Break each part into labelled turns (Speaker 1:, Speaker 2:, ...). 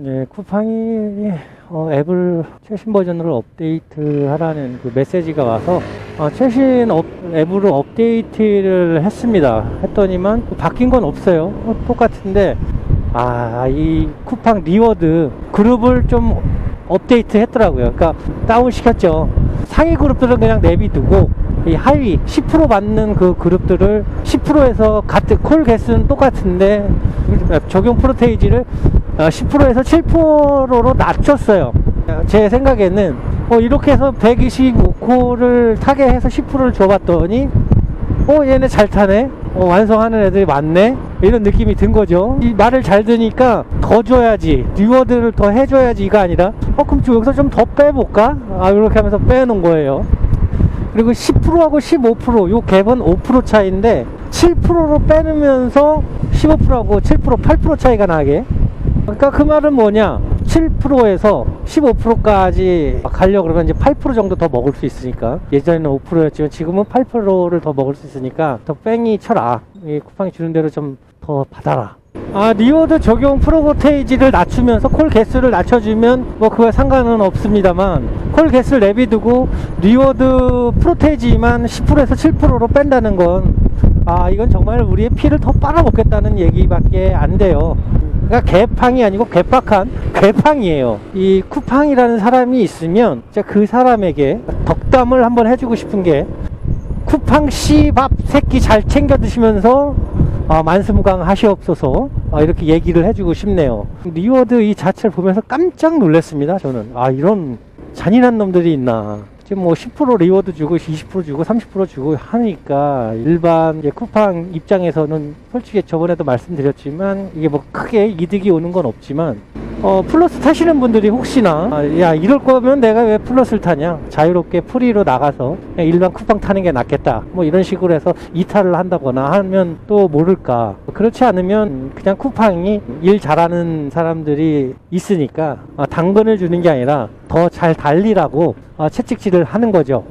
Speaker 1: 네, 쿠팡이 앱을 최신 버전으로 업데이트하라는 그 메시지가 와서 최신 앱으로 업데이트를 했습니다. 했더니만 바뀐 건 없어요. 똑같은데 이 쿠팡 리워드 그룹을 좀 업데이트 했더라고요. 그러니까 다운 시켰죠. 상위 그룹들은 그냥 내비두고 이 하위 10% 받는 그 그룹들을 10%에서 같은 콜 개수는 똑같은데 적용 프로테이지를 10%에서 7%로 낮췄어요. 제 생각에는 이렇게 해서 125콜을 타게 해서 10%를 줘봤더니 얘네 잘 타네, 완성하는 애들이 많네, 이런 느낌이 든 거죠. 이 말을 잘 듣니까 더 줘야지, 리워드를 더 해줘야지 이가 아니라 그럼 여기서 좀 더 빼볼까? 이렇게 하면서 빼놓은 거예요. 그리고 10%하고 15%, 요 갭은 5% 차이인데 7%로 빼놓으면서 15%하고 7%, 8% 차이가 나게. 그러니까 그 말은 뭐냐, 7%에서 15%까지 가려고 그러면 이제 8% 정도 더 먹을 수 있으니까, 예전에는 5%였지만 지금은 8%를 더 먹을 수 있으니까 더 뺑이 쳐라, 이 쿠팡이 주는 대로 좀 더 받아라. 리워드 적용 프로테이지를 낮추면서 콜 개수를 낮춰주면 그거 상관은 없습니다만, 콜 개수를 내비두고 리워드 프로테이지만 10%에서 7%로 뺀다는 건 이건 정말 우리의 피를 더 빨아먹겠다는 얘기밖에 안 돼요. 그러니까 개팡이 아니고 개빡한 개팡이에요. 이 쿠팡이라는 사람이 있으면 진짜 그 사람에게 덕담을 한번 해주고 싶은 게, 쿠팡 씨밥 새끼 잘 챙겨 드시면서 만수무강 하시옵소서, 이렇게 얘기를 해주고 싶네요. 리워드 이 자체를 보면서 깜짝 놀랐습니다. 저는 이런 잔인한 놈들이 있나. 지금 10% 리워드 주고 20% 주고 30% 주고 하니까 일반 쿠팡 입장에서는 솔직히 저번에도 말씀드렸지만 이게 크게 이득이 오는 건 없지만, 플러스 타시는 분들이 혹시나 이럴 거면 내가 왜 플러스를 타냐, 자유롭게 프리로 나가서 그냥 일반 쿠팡 타는 게 낫겠다, 이런 식으로 해서 이탈을 한다거나 하면 또 모를까. 그렇지 않으면 그냥 쿠팡이 일 잘하는 사람들이 있으니까 당근을 주는 게 아니라 더 잘 달리라고 채찍질을 하는 거죠.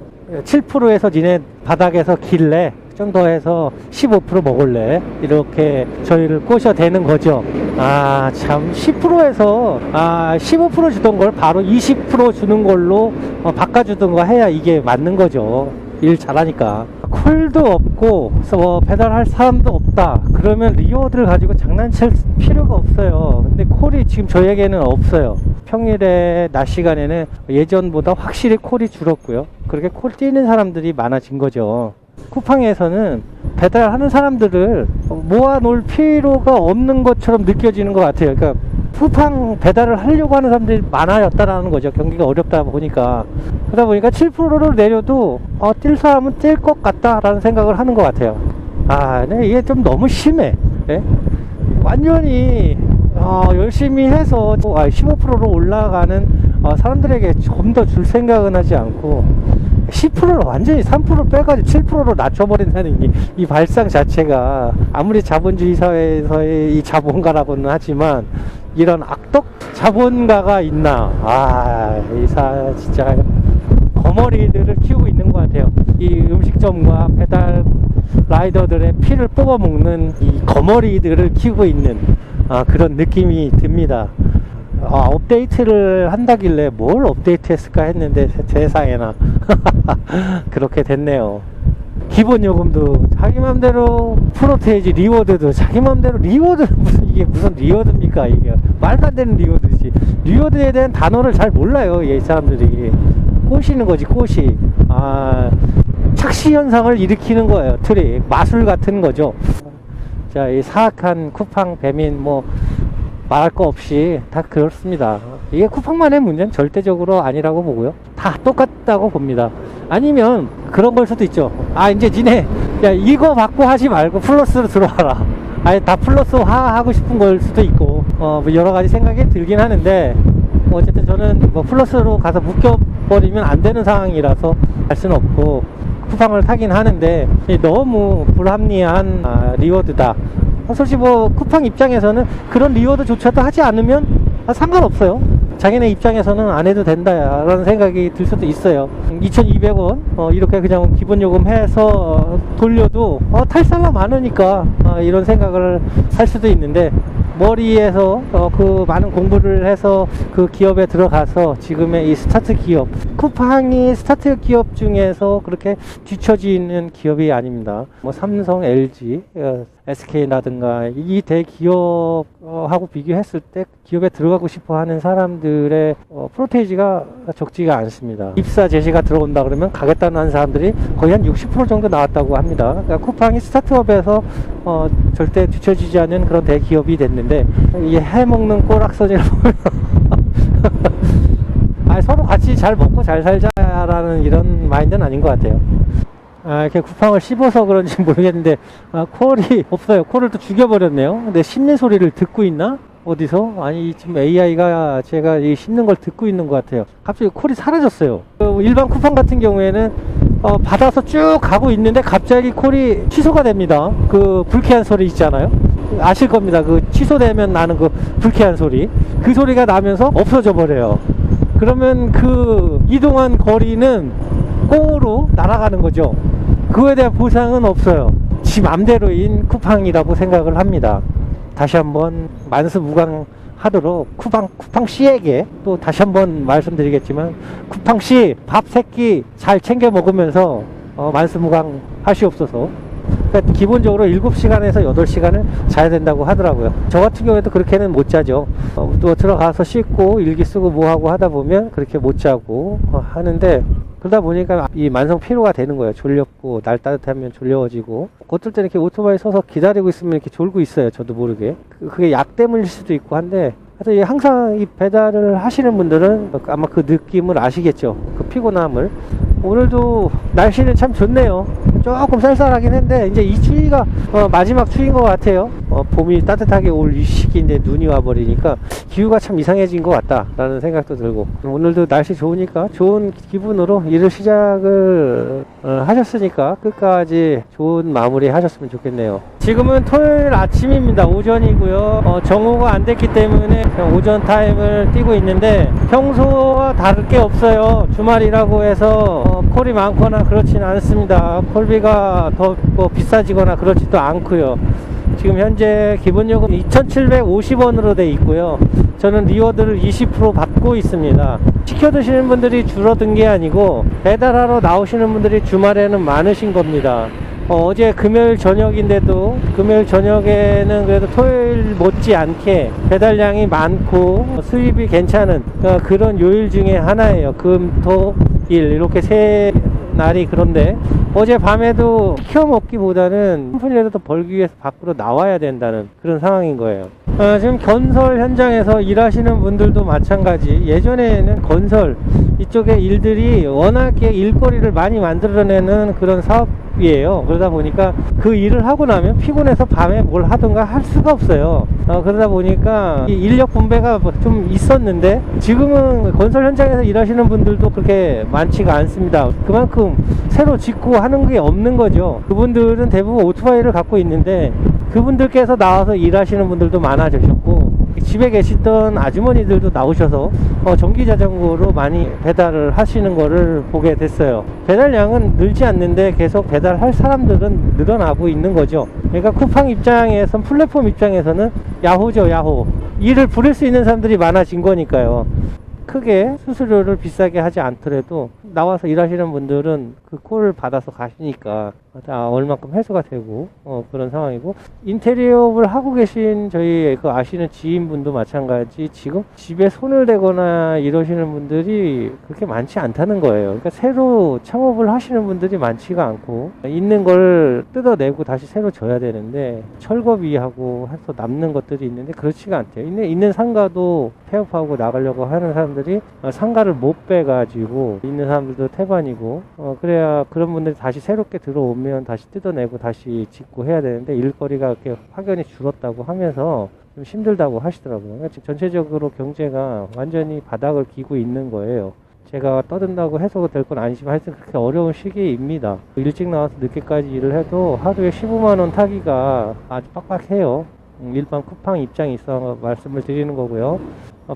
Speaker 1: 7%에서 니네 바닥에서 길래 좀 더 해서 15% 먹을래, 이렇게 저희를 꼬셔대는 거죠. 참, 10%에서 15% 주던 걸 바로 20% 주는 걸로 바꿔주던가 해야 이게 맞는 거죠. 일 잘하니까. 콜도 없고 배달할 사람도 없다 그러면 리워드를 가지고 장난칠 필요가 없어요. 근데 콜이 지금 저에게는 없어요. 평일에 낮 시간에는 예전보다 확실히 콜이 줄었고요. 그렇게 콜 뛰는 사람들이 많아진 거죠. 쿠팡에서는 배달하는 사람들을 모아놓을 필요가 없는 것처럼 느껴지는 것 같아요. 그러니까 쿠팡 배달을 하려고 하는 사람들이 많아졌다라는 거죠. 경기가 어렵다 보니까. 그러다 보니까 7%를 내려도 뛸 사람은 뛸 것 같다라는 생각을 하는 것 같아요. 네, 이게 좀 너무 심해. 네? 완전히 열심히 해서 15%로 올라가는 사람들에게 좀 더 줄 생각은 하지 않고 10%를 완전히 3% 빼가지고 7%로 낮춰버린다는 이 발상 자체가, 아무리 자본주의 사회에서의 이 자본가라고는 하지만 이런 악덕 자본가가 있나. 진짜 거머리들을 키우고 있는 것 같아요. 이 음식점과 배달 라이더들의 피를 뽑아먹는 이 거머리들을 키우고 있는 그런 느낌이 듭니다. 업데이트를 한다길래 뭘 업데이트 했을까 했는데 세상에나 그렇게 됐네요. 기본 요금도 자기 맘대로, 프로테이지 리워드도 자기 맘대로. 리워드는 이게 무슨 리워드입니까? 이게 말도 안 되는 리워드지. 리워드에 대한 단어를 잘 몰라요, 이 사람들이. 꼬시는 거지, 꼬시. 착시 현상을 일으키는 거예요. 트릭, 마술 같은 거죠. 자, 이 사악한 쿠팡 배민 말할 거 없이 다 그렇습니다. 이게 쿠팡만의 문제는 절대적으로 아니라고 보고요. 다 똑같다고 봅니다. 아니면 그런 걸 수도 있죠. 이제 니네 이거 받고 하지 말고 플러스로 들어와라. 다 플러스화 하고 싶은 걸 수도 있고, 여러 가지 생각이 들긴 하는데, 어쨌든 저는 플러스로 가서 묶여버리면 안 되는 상황이라서 할 수는 없고 쿠팡을 타긴 하는데, 너무 불합리한 리워드다. 솔직히 쿠팡 입장에서는 그런 리워드조차도 하지 않으면 상관없어요. 자기네 입장에서는 안 해도 된다라는 생각이 들 수도 있어요. 2,200원 이렇게 그냥 기본 요금 해서 돌려도 탈 사람 많으니까 이런 생각을 할 수도 있는데, 머리에서 그 많은 공부를 해서 그 기업에 들어가서 지금의 이 스타트 기업, 쿠팡이 스타트 기업 중에서 그렇게 뒤처지는 기업이 아닙니다. 뭐 삼성, LG, SK라든가 이 대기업하고 비교했을 때 기업에 들어가고 싶어 하는 사람들의 프로테이지가 적지가 않습니다. 입사 제시가 들어온다 그러면 가겠다는 하는 사람들이 거의 한 60% 정도 나왔다고 합니다. 그러니까 쿠팡이 스타트업에서 절대 뒤처지지 않는 그런 대기업이 됐는데, 이 해먹는 꼬락서지를 보면 서로 같이 잘 먹고 잘 살자라는 이런 마인드는 아닌 것 같아요. 이렇게 쿠팡을 씹어서 그런지 모르겠는데 콜이 없어요. 콜을 또 죽여버렸네요. 근데 씹는 소리를 듣고 있나? 어디서? 아니 지금 AI가 제가 이 씹는 걸 듣고 있는 것 같아요. 갑자기 콜이 사라졌어요. 일반 쿠팡 같은 경우에는 받아서 쭉 가고 있는데 갑자기 콜이 취소가 됩니다. 그 불쾌한 소리 있잖아요. 아실 겁니다. 그 취소되면 나는 그 불쾌한 소리. 그 소리가 나면서 없어져 버려요. 그러면 그 이동한 거리는 꽁으로 날아가는 거죠. 그거에 대한 보상은 없어요. 지 맘대로인 쿠팡이라고 생각을 합니다. 다시 한번 만수무강하도록 쿠팡씨에게 또 다시 한번 말씀드리겠지만, 쿠팡씨 밥 3끼 잘 챙겨 먹으면서 만수무강 하시옵소서. 그러니까 기본적으로 7시간에서 8시간을 자야 된다고 하더라고요. 저 같은 경우에도 그렇게는 못 자죠. 또 들어가서 씻고 일기 쓰고 뭐하고 하다 보면 그렇게 못 자고 하는데, 그러다 보니까 이 만성 피로가 되는 거예요. 졸렸고, 날 따뜻하면 졸려워지고, 어떨 때는 이렇게 오토바이 서서 기다리고 있으면 이렇게 졸고 있어요. 저도 모르게. 그게 약 때문일 수도 있고 한데, 하여튼 항상 이 배달을 하시는 분들은 아마 그 느낌을 아시겠죠. 그 피곤함을. 오늘도 날씨는 참 좋네요. 조금 쌀쌀하긴 한데 이제 이 추위가 마지막 추위인 것 같아요. 봄이 따뜻하게 올 이 시기인데 눈이 와버리니까 기후가 참 이상해진 것 같다라는 생각도 들고, 오늘도 날씨 좋으니까 좋은 기분으로 일을 시작을 하셨으니까 끝까지 좋은 마무리 하셨으면 좋겠네요. 지금은 토요일 아침입니다. 오전이고요. 정오가 안 됐기 때문에 그냥 오전 타임을 뛰고 있는데, 평소와 다를 게 없어요. 주말이라고 해서 콜이 많거나 그렇지는 않습니다. 콜비가 더 비싸지거나 그렇지도 않고요. 지금 현재 기본요금 2,750원으로 돼 있고요. 저는 리워드를 20% 받고 있습니다. 시켜 드시는 분들이 줄어든 게 아니고 배달하러 나오시는 분들이 주말에는 많으신 겁니다. 어제 금요일 저녁인데도 금요일 저녁에는 그래도 토요일 못지않게 배달량이 많고 수입이 괜찮은 그런 요일 중에 하나예요. 금, 토, 일 이렇게 세 날이. 그런데 어제 밤에도 시켜 먹기보다는 한 푼이라도 벌기 위해서 밖으로 나와야 된다는 그런 상황인 거예요. 지금 건설 현장에서 일하시는 분들도 마찬가지. 예전에는 건설 이쪽의 일들이 워낙에 일거리를 많이 만들어내는 그런 사업이에요. 그러다 보니까 그 일을 하고 나면 피곤해서 밤에 뭘 하든가 할 수가 없어요. 그러다 보니까 이 인력 분배가 좀 있었는데, 지금은 건설 현장에서 일하시는 분들도 그렇게 많지가 않습니다. 그만큼 새로 짓고 하는 게 없는 거죠. 그분들은 대부분 오토바이를 갖고 있는데, 그분들께서 나와서 일하시는 분들도 많아지셨고, 집에 계시던 아주머니들도 나오셔서 전기자전거로 많이 배달을 하시는 거를 보게 됐어요. 배달량은 늘지 않는데 계속 배달할 사람들은 늘어나고 있는 거죠. 그러니까 쿠팡 입장에선, 플랫폼 입장에서는 야호죠, 야호. 일을 부릴 수 있는 사람들이 많아진 거니까요. 크게 수수료를 비싸게 하지 않더라도 나와서 일하시는 분들은 그 콜을 받아서 가시니까 다 얼만큼 해소가 되고 그런 상황이고, 인테리어를 하고 계신 저희 그 아시는 지인분도 마찬가지, 지금 집에 손을 대거나 이러시는 분들이 그렇게 많지 않다는 거예요. 그러니까 새로 창업을 하시는 분들이 많지가 않고, 있는 걸 뜯어내고 다시 새로 져야 되는데 철거비하고 해서 남는 것들이 있는데 그렇지가 않대요. 있는 상가도 폐업하고 나가려고 하는 사람들이 상가를 못 빼가지고 있는 사람들도 태반이고, 그래야 그런 분들이 다시 새롭게 들어오면 다시 뜯어내고 다시 짓고 해야 되는데, 일거리가 이렇게 확연히 줄었다고 하면서 좀 힘들다고 하시더라고요. 그러니까 지금 전체적으로 경제가 완전히 바닥을 기고 있는 거예요. 제가 떠든다고 해소가 될 건 아니지만 하여튼 그렇게 어려운 시기입니다. 일찍 나와서 늦게까지 일을 해도 하루에 15만원 타기가 아주 빡빡해요. 일반 쿠팡 입장이 있어 말씀을 드리는 거고요.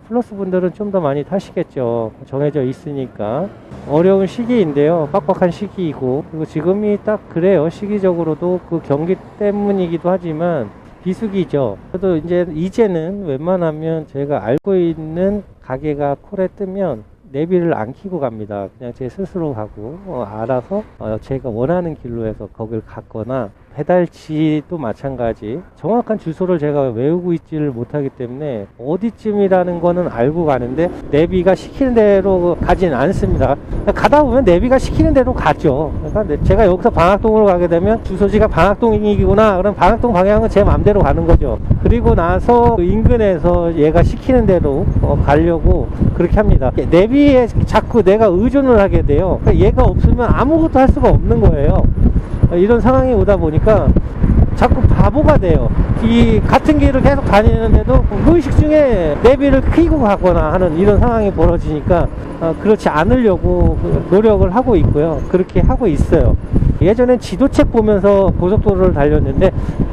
Speaker 1: 플러스 분들은 좀 더 많이 타시겠죠. 정해져 있으니까. 어려운 시기인데요. 빡빡한 시기이고, 그리고 지금이 딱 그래요. 시기적으로도 그 경기 때문이기도 하지만 비수기죠. 저도 이제는 웬만하면 제가 알고 있는 가게가 콜에 뜨면 내비를 안 켜고 갑니다. 그냥 제 스스로 가고 알아서 제가 원하는 길로 해서 거길 갔거나, 배달지도 마찬가지 정확한 주소를 제가 외우고 있지를 못하기 때문에 어디쯤이라는 거는 알고 가는데 내비가 시키는 대로 가지는 않습니다. 가다 보면 내비가 시키는 대로 가죠. 그러니까 제가 여기서 방학동으로 가게 되면 주소지가 방학동이구나, 그럼 방학동 방향은 제 맘대로 가는 거죠. 그리고 나서 그 인근에서 얘가 시키는 대로 가려고 그렇게 합니다. 내비에 자꾸 내가 의존을 하게 돼요. 그러니까 얘가 없으면 아무것도 할 수가 없는 거예요. 이런 상황이 오다 보니까 자꾸 바보가 돼요. 이 같은 길을 계속 다니는데도 무의식 중에 내비를 켜고 가거나 하는 이런 상황이 벌어지니까 그렇지 않으려고 노력을 하고 있고요. 그렇게 하고 있어요. 예전엔 지도책 보면서 고속도로를 달렸는데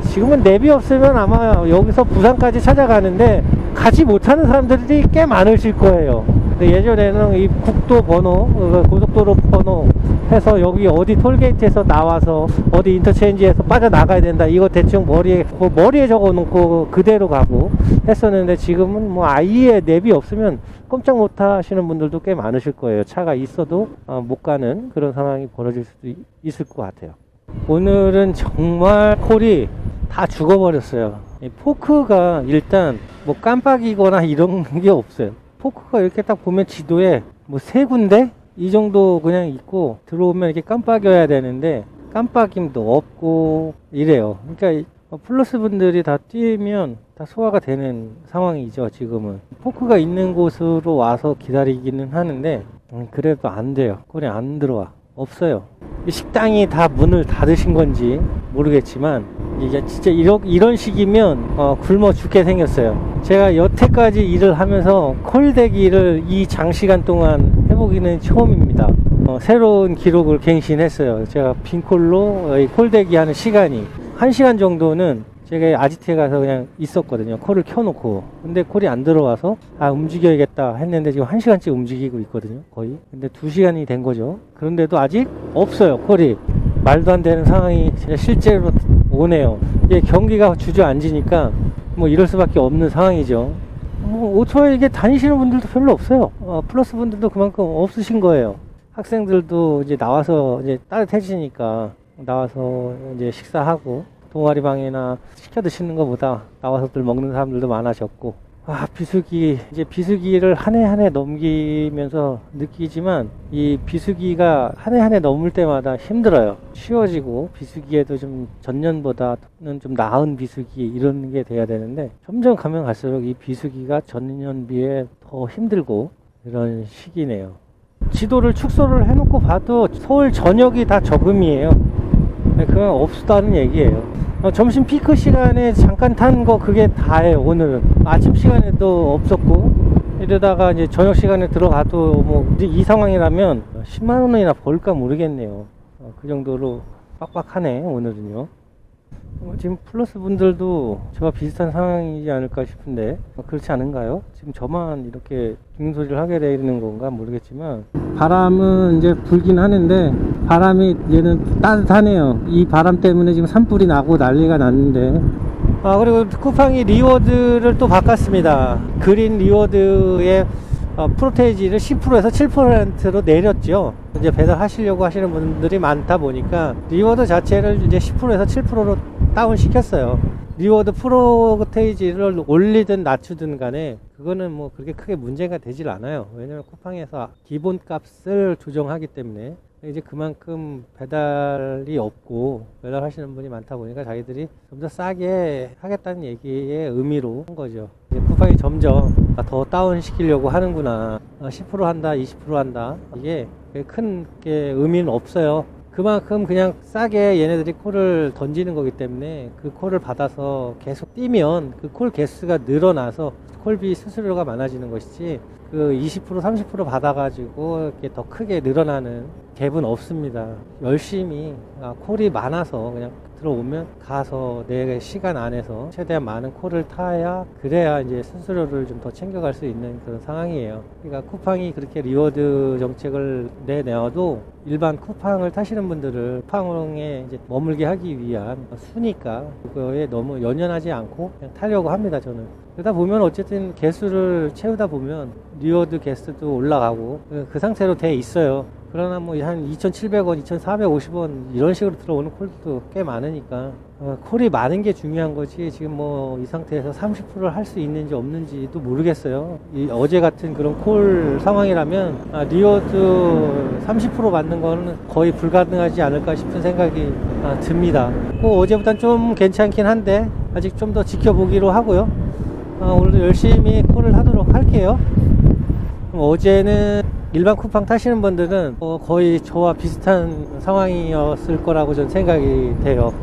Speaker 1: 지금은 내비 없으면 아마 여기서 부산까지 찾아가는데 가지 못하는 사람들이 꽤 많으실 거예요. 근데 예전에는 이 국도 번호, 고속도로 번호 해서 여기 어디 톨게이트에서 나와서 어디 인터체인지에서 빠져나가야 된다, 이거 대충 머리에 적어 놓고 그대로 가고 했었는데, 지금은 뭐 아예 내비 없으면 꼼짝 못 하시는 분들도 꽤 많으실 거예요. 차가 있어도 못 가는 그런 상황이 벌어질 수도 있을 것 같아요. 오늘은 정말 콜이 다 죽어버렸어요. 포크가 일단 뭐 깜빡이거나 이런 게 없어요. 포크가 이렇게 딱 보면 지도에 뭐 3군데? 이 정도 그냥 있고, 들어오면 이렇게 깜빡여야 되는데 깜빡임도 없고 이래요. 그러니까 플러스 분들이 다 뛰면 다 소화가 되는 상황이죠. 지금은 포크가 있는 곳으로 와서 기다리기는 하는데 그래도 안 돼요. 콜이 안 들어와. 없어요. 식당이 다 문을 닫으신 건지 모르겠지만 이게 진짜 이런 식이면 굶어 죽게 생겼어요. 제가 여태까지 일을 하면서 콜 대기를 이 장시간 동안 해보기는 처음입니다. 새로운 기록을 갱신했어요. 제가 빈콜로 콜 대기 하는 시간이 1시간 정도는 제가 아지트에 가서 그냥 있었거든요. 콜을 켜놓고. 근데 콜이 안 들어와서 움직여야겠다 했는데 지금 1시간째 움직이고 있거든요, 거의. 근데 2시간이 된 거죠. 그런데도 아직 없어요, 콜이. 말도 안 되는 상황이 실제로 오네요. 이게 경기가 주저앉으니까 뭐 이럴 수밖에 없는 상황이죠. 오토바이 이게 다니시는 분들도 별로 없어요. 플러스 분들도 그만큼 없으신 거예요. 학생들도 이제 나와서 이제 따뜻해지니까 나와서 이제 식사하고 동아리방이나 시켜 드시는 것보다 나와서들 먹는 사람들도 많아졌고, 비수기를 한 해 한 해 넘기면서 느끼지만 이 비수기가 한 해 한 해 넘을 때마다 힘들어요. 쉬워지고 비수기에도 좀 전년보다는 좀 나은 비수기 이런 게 돼야 되는데, 점점 가면 갈수록 이 비수기가 전년 비해 더 힘들고 이런 시기네요. 지도를 축소를 해놓고 봐도 서울 전역이 다 저금이에요. 그건 없다는 얘기예요. 점심 피크 시간에 잠깐 탄 거 그게 다예요. 오늘은 아침 시간에도 없었고, 이러다가 이제 저녁 시간에 들어가도 뭐 이 상황이라면 10만 원이나 벌까 모르겠네요. 그 정도로 빡빡하네 오늘은요. 지금 플러스 분들도 저와 비슷한 상황이지 않을까 싶은데 그렇지 않은가요? 지금 저만 이렇게 죽는 소리를 하게 되는 건가 모르겠지만, 바람은 이제 불긴 하는데 바람이 얘는 따뜻하네요. 이 바람 때문에 지금 산불이 나고 난리가 났는데, 그리고 쿠팡이 리워드를 또 바꿨습니다. 그린 리워드의 프로테이지를 10%에서 7%로 내렸죠. 이제 배달하시려고 하시는 분들이 많다 보니까 리워드 자체를 이제 10%에서 7%로 다운 시켰어요. 리워드 프로테이지를 올리든 낮추든 간에 그거는 뭐 그렇게 크게 문제가 되질 않아요. 왜냐면 쿠팡에서 기본값을 조정하기 때문에 이제 그만큼 배달이 없고 배달하시는 분이 많다 보니까 자기들이 좀 더 싸게 하겠다는 얘기의 의미로 한 거죠. 이제 쿠팡이 점점 더 다운 시키려고 하는구나. 10% 한다, 20% 한다. 이게 큰 의미는 없어요. 그만큼 그냥 싸게 얘네들이 콜을 던지는 거기 때문에 그 콜을 받아서 계속 뛰면 그 콜 개수가 늘어나서 콜비 수수료가 많아지는 것이지, 그 20% 30% 받아가지고 이렇게 더 크게 늘어나는 갭은 없습니다. 열심히 콜이 많아서 그냥 들어오면 가서 내 시간 안에서 최대한 많은 콜을 타야 그래야 이제 수수료를 좀 더 챙겨갈 수 있는 그런 상황이에요. 그러니까 쿠팡이 그렇게 리워드 정책을 내내어도 일반 쿠팡을 타시는 분들을 쿠팡에 이제 머물게 하기 위한 수니까 그거에 너무 연연하지 않고 그냥 타려고 합니다. 저는 그러다 보면 어쨌든 개수를 채우다 보면 리워드 개수도 올라가고 그 상태로 돼 있어요. 그러나 뭐 한 2,700원, 2,450원 이런 식으로 들어오는 콜도 꽤 많으니까 콜이 많은 게 중요한 거지 지금 뭐 이 상태에서 30%를 할 수 있는지 없는지도 모르겠어요. 어제 같은 그런 콜 상황이라면 리워드 30% 받는 거는 거의 불가능하지 않을까 싶은 생각이 듭니다. 어제보단 좀 괜찮긴 한데 아직 좀 더 지켜보기로 하고요. 오늘도 열심히 콜을 하도록 할게요. 어제는 일반 쿠팡 타시는 분들은 거의 저와 비슷한 상황이었을 거라고 저는 생각이 돼요.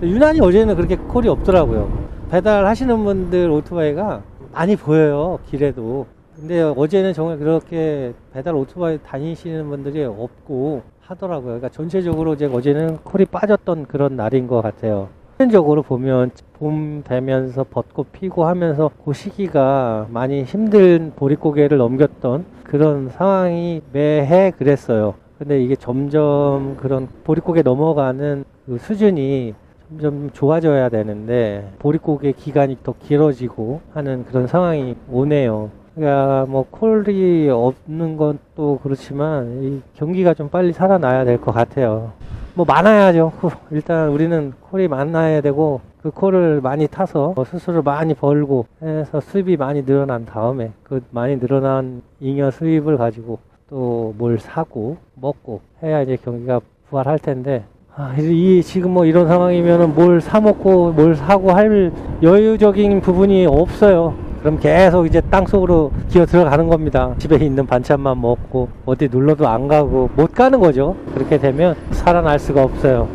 Speaker 1: 유난히 어제는 그렇게 콜이 없더라고요. 배달 하시는 분들 오토바이가 많이 보여요, 길에도. 근데 어제는 정말 그렇게 배달 오토바이 다니시는 분들이 없고 하더라고요. 그러니까 전체적으로 어제는 콜이 빠졌던 그런 날인 것 같아요. 전체적으로 보면 봄 되면서 벚꽃 피고 하면서 그 시기가 많이 힘든 보릿고개를 넘겼던 그런 상황이 매해 그랬어요. 근데 이게 점점 그런 보릿고개 넘어가는 그 수준이 점점 좋아져야 되는데 보릿고개 기간이 더 길어지고 하는 그런 상황이 오네요. 그러니까 뭐 콜이 없는 것도 그렇지만 이 경기가 좀 빨리 살아나야 될 것 같아요. 뭐 많아야죠. 일단 우리는 콜이 많아야 되고 그 콜을 많이 타서 수수료를 많이 벌고 해서 수입이 많이 늘어난 다음에 그 많이 늘어난 잉여 수입을 가지고 또 뭘 사고 먹고 해야 이제 경기가 부활할 텐데 지금 뭐 이런 상황이면은 뭘 사 먹고 뭘 사고 할 여유적인 부분이 없어요. 그럼 계속 이제 땅속으로 기어 들어가는 겁니다. 집에 있는 반찬만 먹고 어디 놀러도 안 가고 못 가는 거죠. 그렇게 되면 살아날 수가 없어요.